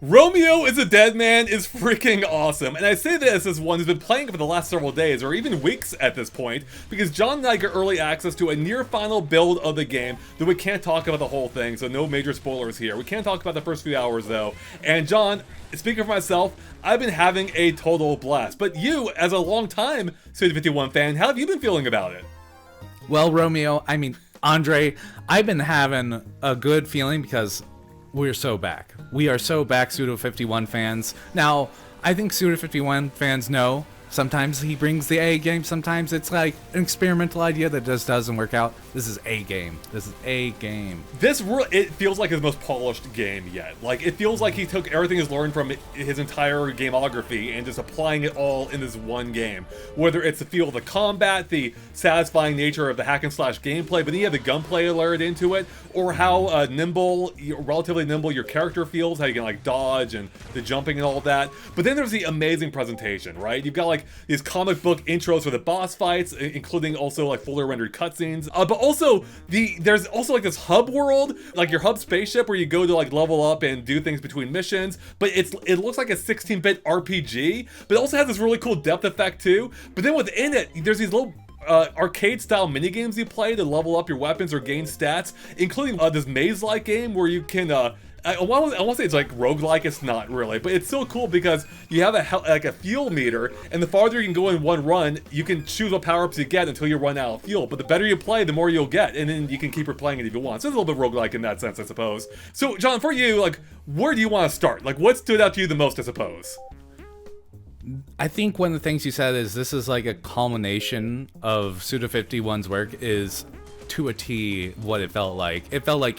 Romeo is a Deadman is freaking awesome, and I say this as one who's been playing it for the last several days, or even weeks at this point, because John and I got early access to a near-final build of the game, though we can't talk about the whole thing, so no major spoilers here. We can talk about the first few hours, though, and John, speaking for myself, I've been having a total blast. But you, as a long-time Suda 51 fan, how have you been feeling about it? Well, Romeo, Andre, I've been having a good feeling because we're so back. We are so back, Suda51 fans. Now, I think Suda51 fans know sometimes he brings the A game, sometimes it's like an experimental idea that just doesn't work out. This is a game. This is a game. It feels like his most polished game yet. Like, it feels like he took everything he's learned from his entire gameography and just applying it all in this one game. Whether it's the feel of the combat, the satisfying nature of the hack and slash gameplay, but then you have the gunplay layered into it, or how relatively nimble your character feels, how you can like dodge and the jumping and all that. But then there's the amazing presentation, right? You've got like these comic book intros for the boss fights, including also like fully rendered cutscenes. But also there's also like this hub world, like your hub spaceship where you go to like level up and do things between missions. But it looks like a 16-bit RPG, but it also has this really cool depth effect too. But then within it, there's these little arcade-style minigames you play to level up your weapons or gain stats, including this maze-like game where you can, I want to say it's like roguelike, it's not really, but it's so cool because you have a fuel meter, and the farther you can go in one run, you can choose what power-ups you get until you run out of fuel, but the better you play, the more you'll get, and then you can keep replaying it if you want. So it's a little bit roguelike in that sense, I suppose. So, John, for you, like, where do you want to start? Like, what stood out to you the most, I suppose? I think one of the things you said is this is like a culmination of Suda51's work is to a T what it felt like. It felt like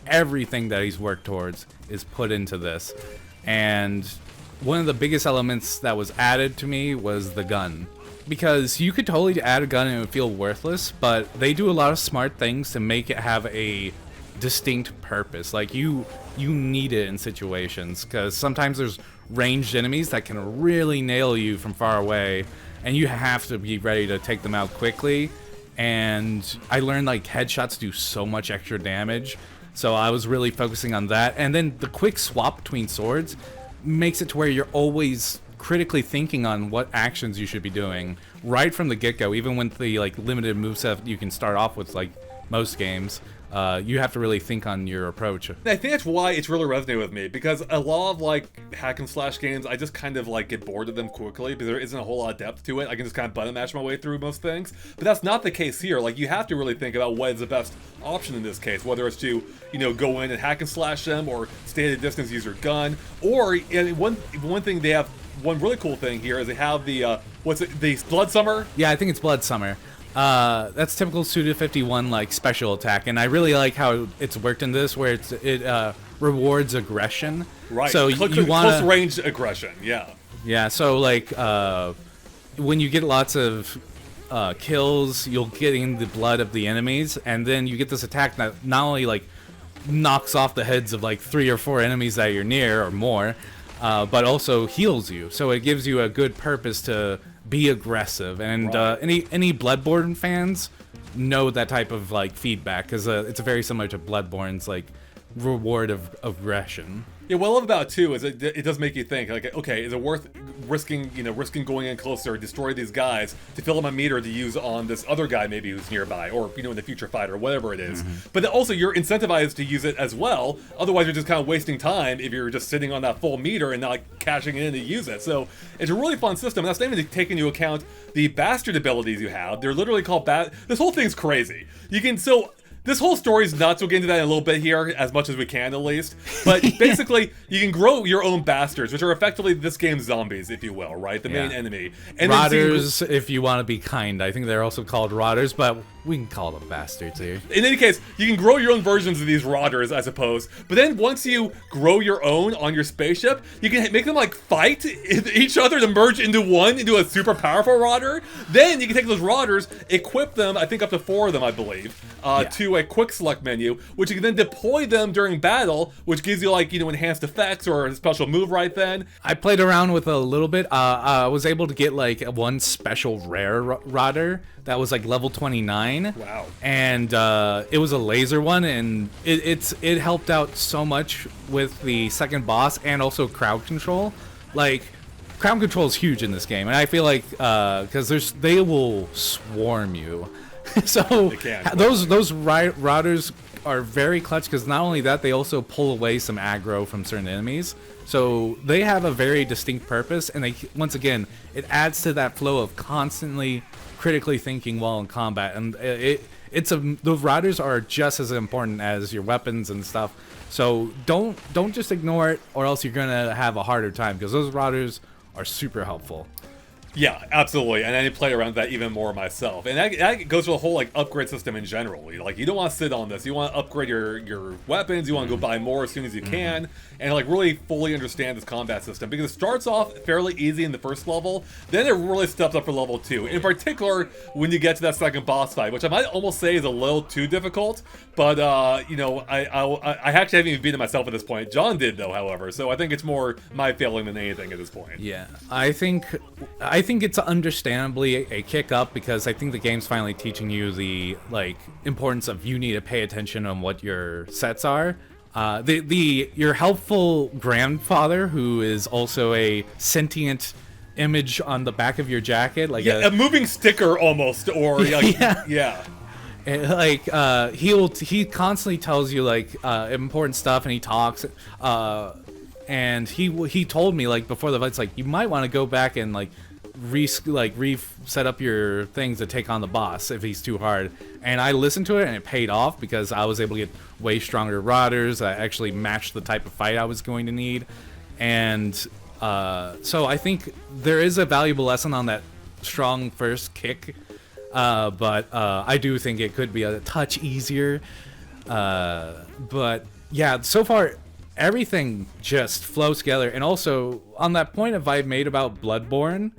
everything that he's worked towards is put into this. And one of the biggest elements that was added to me was the gun. Because you could totally add a gun and it would feel worthless, but they do a lot of smart things to make it have a distinct purpose. Like you need it in situations, because sometimes there's ranged enemies that can really nail you from far away, and you have to be ready to take them out quickly. And I learned like headshots do so much extra damage, so I was really focusing on that. And then the quick swap between swords makes it to where you're always critically thinking on what actions you should be doing right from the get-go. Even with the like limited moveset you can start off with, like most games, you have to really think on your approach. I think that's why it's really resonated with me, because a lot of like hack and slash games, I just kind of like get bored of them quickly because there isn't a whole lot of depth to it. I can just kind of button mash my way through most things, but that's not the case here. Like, you have to really think about what is the best option in this case, whether it's to, you know, go in and hack and slash them, or stay at a distance, use your gun, or and one thing they have, one really cool thing here is they have the the Blood Summer? Yeah, I think it's Blood Summer. That's typical Suda51 like special attack, and I really like how it's worked in this, where it rewards aggression. Right. So you want close range aggression. Yeah. Yeah. So like when you get lots of kills, you'll get in the blood of the enemies, and then you get this attack that not only like knocks off the heads of like 3 or 4 enemies that you're near or more, but also heals you. So it gives you a good purpose to be aggressive. And right. Any Bloodborne fans know that type of like feedback, because it's very similar to Bloodborne's like reward of aggression. Yeah, what I love about it too is it does make you think, like, okay, is it worth risking going in closer, destroy these guys to fill up my meter to use on this other guy maybe who's nearby, or, you know, in the future fight or whatever it is. Mm-hmm. But then also you're incentivized to use it as well. Otherwise you're just kind of wasting time if you're just sitting on that full meter and not like cashing in to use it. So it's a really fun system. And that's not even taking into account the bastard abilities you have. They're literally called this whole thing's crazy. This whole story is nuts. We'll get into that in a little bit here, as much as we can at least. But basically, you can grow your own bastards, which are effectively this game's zombies, if you will, right? The main enemy. And Rotters, if you want to be kind. I think they're also called Rotters, but we can call them bastards here. In any case, you can grow your own versions of these Rotters, I suppose. But then once you grow your own on your spaceship, you can make them like fight each other to merge into a super powerful Rotter. Then you can take those Rotters, equip them, I think up to 4 of them, I believe, to a quick select menu, which you can then deploy them during battle, which gives you like, you know, enhanced effects or a special move right then. I played around with a little bit. I was able to get like one special rare Rotter that was like level 29. 9. Wow. And it was a laser one, and it helped out so much with the second boss and also crowd control. Like, crowd control is huge in this game, and I feel like because they will swarm you. So those routers are very clutch, because not only that, they also pull away some aggro from certain enemies. So they have a very distinct purpose, and they, once again, it adds to that flow of constantly critically thinking while in combat. And the routers are just as important as your weapons and stuff. So don't just ignore it, or else you're gonna have a harder time, because those routers are super helpful. Yeah, absolutely, and I play around that even more myself, and that goes for the whole like upgrade system in general. Like, you don't want to sit on this; you want to upgrade your weapons. You want to go buy more as soon as you can, and like really fully understand this combat system, because it starts off fairly easy in the first level, then it really steps up for level 2. In particular, when you get to that second boss fight, which I might almost say is a little too difficult, but you know, I actually haven't even beaten it myself at this point. John did though, however, so I think it's more my failing than anything at this point. Yeah, I think it's understandably a kick up, because I think the game's finally teaching you the like importance of you need to pay attention on what your sets are. Your helpful grandfather, who is also a sentient image on the back of your jacket, like a moving sticker almost, or like, yeah. Like he constantly tells you like important stuff, and he talks. And he told me like before the fights, like, you might want to go back and like reset up your things to take on the boss if he's too hard. And I listened to it, and it paid off, because I was able to get way stronger routers. I actually matched the type of fight I was going to need. And so I think there is a valuable lesson on that strong first kick, but I do think it could be a touch easier. But yeah, so far everything just flows together. And also, on that point of I made about Bloodborne,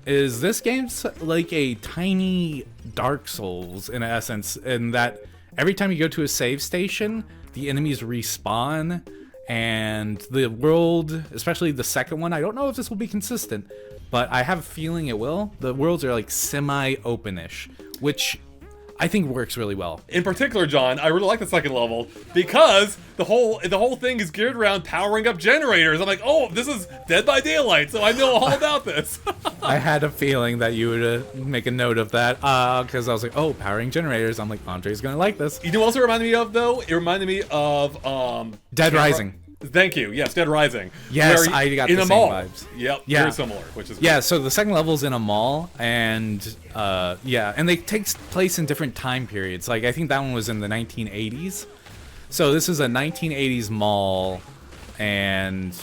is this game's like a tiny Dark Souls in essence, in that every time you go to a save station, the enemies respawn, and the world, especially the second one, I don't know if this will be consistent, but I have a feeling it will. The worlds are like semi-openish, which I think works really well. In particular, John, I really like the second level, because the whole thing is geared around powering up generators. I'm like, oh, this is Dead by Daylight, so I know all about this. I had a feeling that you would make a note of that, because I was like, oh, powering generators. I'm like, Andre's gonna like this. You know what else it reminded me of, though? It reminded me of Dead Rising. Thank you. Yes, Dead Rising. Yes, I got the same vibes. Yep, yeah. Very similar, which is great. Yeah, so the second level's in a mall, and and they take place in different time periods. Like, I think that one was in the 1980s. So this is a 1980s mall, and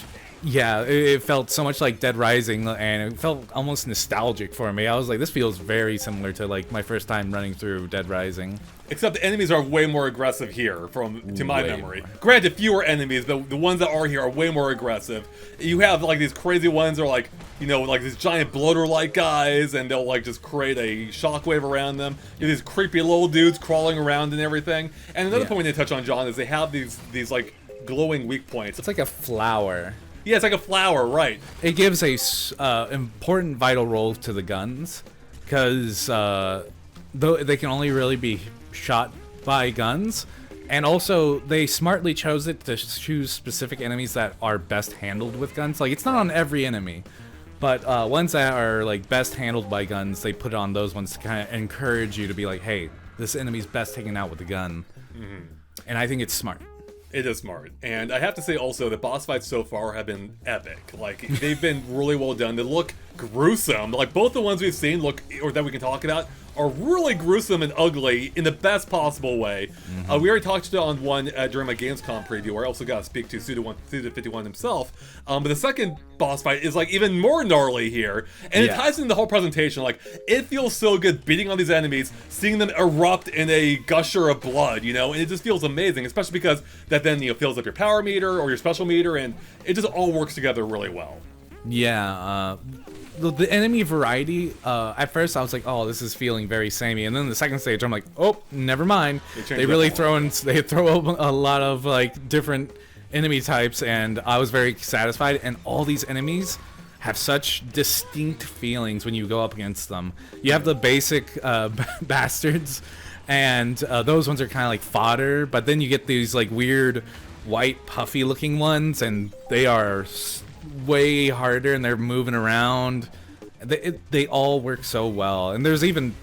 yeah, it felt so much like Dead Rising, and it felt almost nostalgic for me. I was like, this feels very similar to like my first time running through Dead Rising. Except the enemies are way more aggressive here, to my memory. Granted, fewer enemies, but the ones that are here are way more aggressive. You have like these crazy ones that are like, you know, like these giant bloater-like guys, and they'll like just create a shockwave around them. You have these creepy little dudes crawling around and everything. And another point they touch on, John, is they have these like glowing weak points. It's like a flower. Yeah, it's like a flower, right? It gives a important vital role to the guns, because though they can only really be shot by guns, and also they smartly chose it to choose specific enemies that are best handled with guns. Like, it's not on every enemy, but ones that are like best handled by guns, they put it on those ones to kind of encourage you to be like, hey, this enemy's best taken out with a gun. And I think it's smart. It is smart. And I have to say also, the boss fights so far have been epic. Like, they've been really well done. They look gruesome. Like, both the ones we've seen or that we can talk about, are really gruesome and ugly in the best possible way. We already talked on one during my Gamescom preview, where I also got to speak to Suda51 himself. But the second boss fight is like even more gnarly here, and it ties into the whole presentation. Like, it feels so good beating on these enemies, seeing them erupt in a gusher of blood, you know, and it just feels amazing, especially because that then, you know, fills up your power meter or your special meter, and it just all works together really well. Yeah, the enemy variety, at first I was like, oh, this is feeling very samey, and then the second stage I'm like, oh, never mind. They really throw a lot of like different enemy types, and I was very satisfied. And all these enemies have such distinct feelings when you go up against them. You have the basic bastards and those ones are kind of like fodder. But then you get these like weird white puffy looking ones, and they are way harder, and they're moving around. They all work so well, and there's even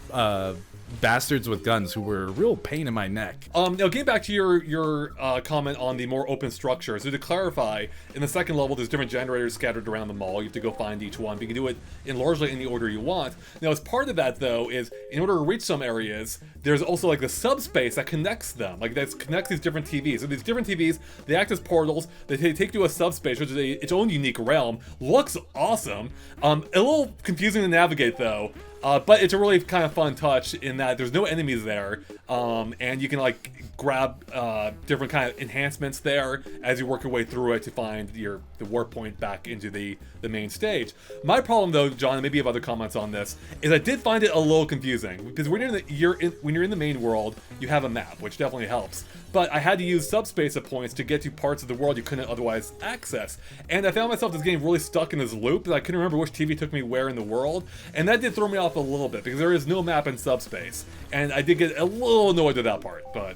bastards with guns who were a real pain in my neck. Now getting back to your comment on the more open structure, so to clarify, in the second level there's different generators scattered around the mall. You have to go find each one, but you can do it in largely any order you want. Now as part of that though is, in order to reach some areas, there's also like the subspace that connects them, like that connects these different TVs. So these different TVs, they act as portals, they take you to a subspace, which is its own unique realm. Looks awesome. A little confusing to navigate though. But it's a really kind of fun touch in that there's no enemies there, and you can like grab different kind of enhancements there as you work your way through it to find the warp point back into the main stage. My problem though, John, and maybe you have other comments on this, is I did find it a little confusing because when you're in the main world, you have a map, which definitely helps. But I had to use subspace points to get to parts of the world you couldn't otherwise access. And I found myself just getting really stuck in this loop that I couldn't remember which TV took me where in the world. And that did throw me off a little bit because there is no map in subspace. And I did get a little annoyed with that part, but...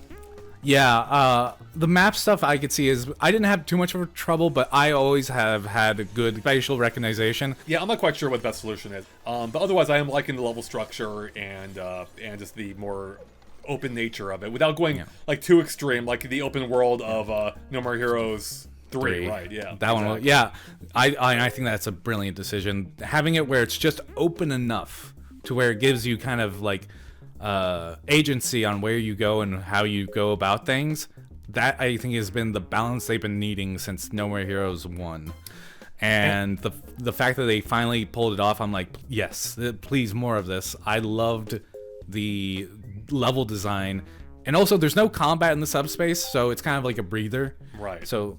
Yeah, the map stuff I could see is, I didn't have too much of a trouble, but I always have had a good facial recognition. Yeah, I'm not quite sure what the best solution is. But otherwise I am liking the level structure and just the more open nature of it without going like too extreme, like the open world of No More Heroes 3, right? Yeah, that one. Yeah, I think that's a brilliant decision. Having it where it's just open enough to where it gives you kind of like agency on where you go and how you go about things. That I think has been the balance they've been needing since No More Heroes 1. And the fact that they finally pulled it off, I'm like, yes, please, more of this. I loved the level design, and also there's no combat in the subspace, so it's kind of like a breather, right? So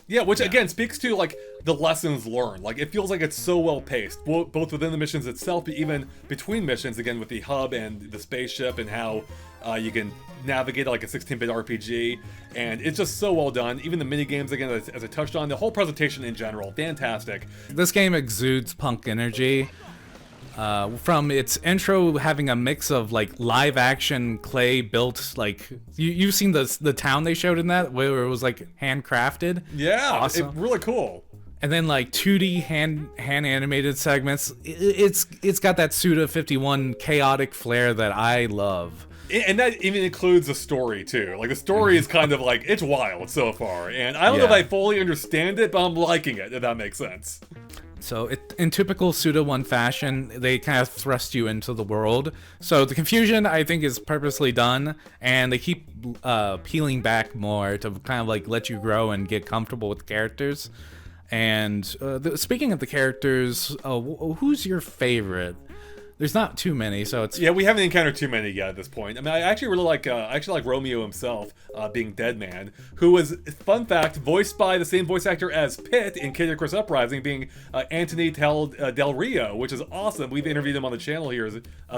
yeah, which again speaks to like the lessons learned. Like it feels like it's so well paced, both within the missions itself, but even between missions, again with the hub and the spaceship and how you can navigate like a 16-bit RPG, and it's just so well done. Even the mini games, again, as I touched on, the whole presentation in general, fantastic. This game exudes punk energy. From its intro having a mix of like live action clay built, like you've seen the town they showed in that where it was like handcrafted. Yeah, awesome. Really cool. And then like 2D hand animated segments. It's got that Suda 51 chaotic flair that I love. And that even includes the story too. Like the story is kind of like, it's wild so far, and I don't know if I fully understand it, but I'm liking it, if that makes sense. So in typical Suda 1 fashion, they kind of thrust you into the world. So the confusion, I think, is purposely done, and they keep peeling back more to kind of like let you grow and get comfortable with the characters. And speaking of the characters, who's your favorite? There's not too many, so it's... Yeah, we haven't encountered too many yet at this point. I mean, I actually really like, Romeo himself, being Deadman, who was, fun fact, voiced by the same voice actor as Pitt in Kid Icarus Uprising, being Anthony Del Rio, which is awesome. We've interviewed him on the channel here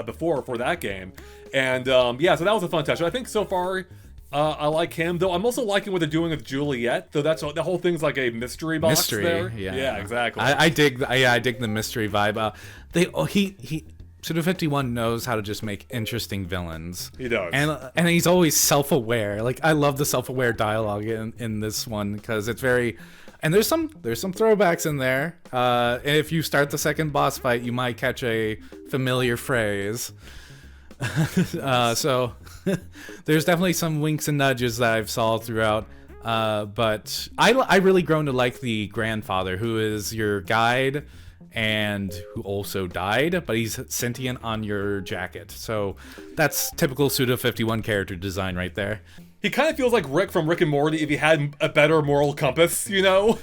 before for that game. And, yeah, so that was a fun touch. I think so far... I like him, though I'm also liking what they're doing with Juliet, though the whole thing's like a mystery box there. Yeah, exactly. I dig the mystery vibe. Suda 51 knows how to just make interesting villains. He does. And he's always self-aware. Like, I love the self-aware dialogue in this one because it's very... And there's some throwbacks in there. If you start the second boss fight, you might catch a familiar phrase. So there's definitely some winks and nudges that I've saw throughout. But I really grown to like the grandfather, who is your guide and who also died, but he's sentient on your jacket. So that's typical Suda 51 character design right there. He kind of feels like Rick from Rick and Morty if he had a better moral compass, you know?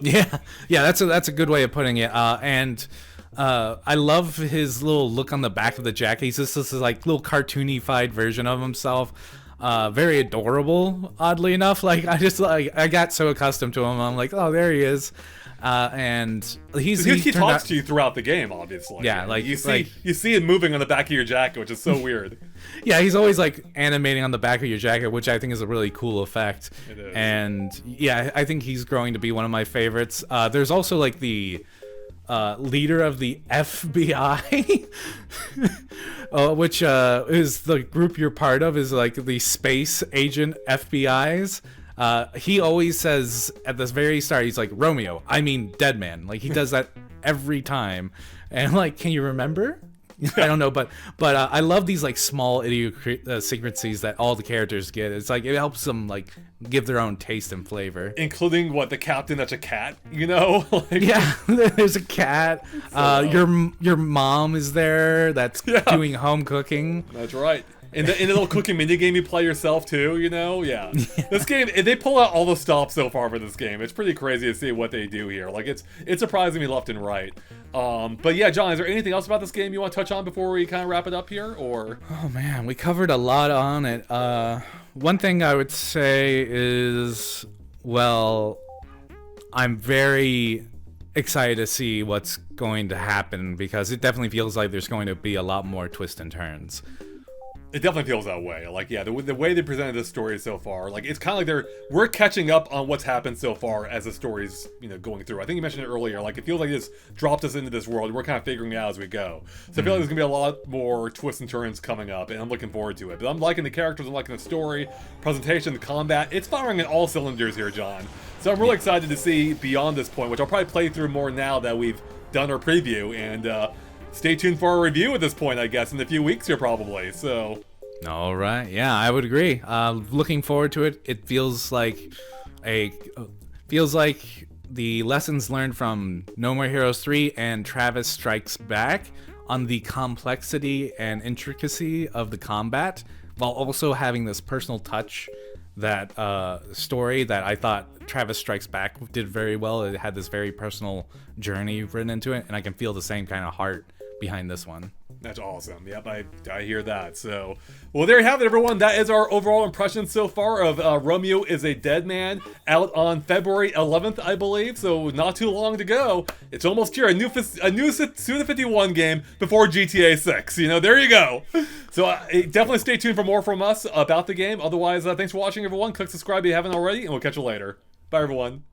Yeah, that's a good way of putting it. I love his little look on the back of the jacket. He's just this like little cartoonified version of himself. Very adorable, oddly enough. Like I got so accustomed to him. I'm like, oh, there he is. And he talks to you throughout the game, obviously. Yeah, like you see him moving on the back of your jacket, which is so weird. Yeah, he's always like animating on the back of your jacket, which I think is a really cool effect. It is. And yeah, I think he's growing to be one of my favorites. There's also like the leader of the FBI, which is the group you're part of, is like the space agent FBI's. He always says at the very start, he's like, Romeo, I mean Deadman. Like, he does that every time. And like, can you remember? I don't know, but I love these like small idiosyncrasies that all the characters get. It's like, it helps them like give their own taste and flavor. Including what, the captain that's a cat, you know? Like, yeah, there's a cat. Your mom is there that's doing home cooking. That's right. And the little cooking minigame you play yourself too, you know? Yeah. This game, they pull out all the stops so far for this game. It's pretty crazy to see what they do here. Like, it's surprising me left and right. But yeah, John, is there anything else about this game you want to touch on before we kind of wrap it up here, or? Oh man, we covered a lot on it. One thing I would say is, well, I'm very excited to see what's going to happen, because it definitely feels like there's going to be a lot more twists and turns. It definitely feels that way. Like, yeah, the way they presented this story so far, like, it's kind of like we're catching up on what's happened so far as the story's, going through. I think you mentioned it earlier. Like, it feels like this dropped us into this world. We're kind of figuring it out as we go. So I feel like there's gonna be a lot more twists and turns coming up, and I'm looking forward to it. But I'm liking the characters, I'm liking the story, presentation, the combat. It's firing in all cylinders here, John. So I'm really excited to see beyond this point, which I'll probably play through more now that we've done our preview, and stay tuned for our review at this point, I guess, in a few weeks here probably, so. All right, yeah, I would agree. Looking forward to it. It feels like the lessons learned from No More Heroes 3 and Travis Strikes Back on the complexity and intricacy of the combat, while also having this personal touch, that story that I thought Travis Strikes Back did very well. It had this very personal journey written into it, and I can feel the same kind of heart behind this one. That's awesome. Yep, I hear that. So, well, there you have it, everyone. That is our overall impression so far of Romeo is a Deadman, out on February 11th, I believe. So not too long to go. It's almost here. A new Suda 51 game before GTA 6. There you go. So definitely stay tuned for more from us about the game. Otherwise, thanks for watching, everyone. Click subscribe if you haven't already, and we'll catch you later. Bye, everyone.